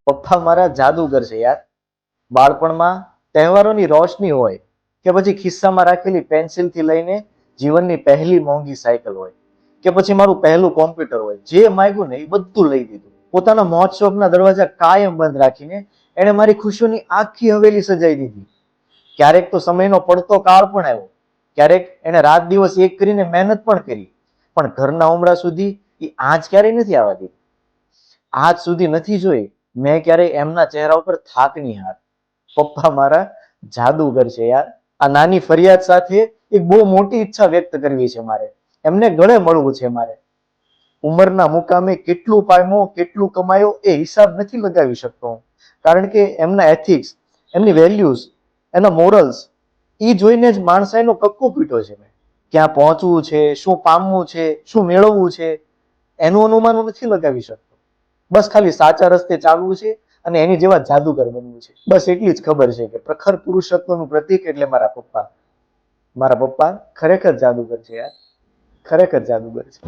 પપ્પા મારા જાદુગર છે યાર. બાળપણમાં તહેવારોની રોશની હોય કે પછી ખિસ્સામાં રાખેલી પેન્સિલથી લઈને જીવનની પહેલી મોંઘી સાયકલ હોય કે પછી મારું પહેલું કોમ્પ્યુટર હોય, જે માંગ્યું ને એ બધું લઈ દીધું. પોતાના મોજ શોખના દરવાજા કાયમ બંધ રાખીને એણે મારી ખુશીઓની આખી હવેલી સજાઈ દીધી. ક્યારેક તો સમયનો પડતો કાળ પણ આવ્યો, ક્યારેક એને રાત દિવસ એક કરીને મહેનત પણ કરી, પણ ઘરના ઉમરા સુધી એ આંચ ક્યારેય નથી આવવા દીધી. આજ સુધી નથી જોઈ મેં ક્યારેય એમના ચહેરા ઉપર થાકની હાર. પપ્પા મારા જાદુગર છે યાર. આ નાની ફરિયાદ સાથે એક બહુ મોટી ઈચ્છા વ્યક્ત કરવી છે મારે. એમને ગળે મળવું છે મારે. ઉંમરના મુકામે કેટલું પામ્યો, કેટલું કમાયો એ હિસાબ નથી લગાવી શકતો હું. કારણ કે એમના એથિક્સ, એમની વેલ્યુઝ, એના મોરલ્સ એ જોઈને જ માણસાઈનો કક્કો પીટો છે મેં. ક્યાં પહોંચવું છે, શું પામવું છે, શું મેળવવું છે, એનું અનુમાન હું નથી લગાવી શકતો. બસ ખાલી સાચા રસ્તે ચાલવું છે અને એની જેવા જાદુગર બનવું છે. બસ એટલી જ ખબર છે કે પ્રખર પુરુષત્વનું પ્રતીક એટલે મારા પપ્પા. મારા પપ્પા ખરેખર જાદુગર છે યાર, ખરેખર જાદુગર છે.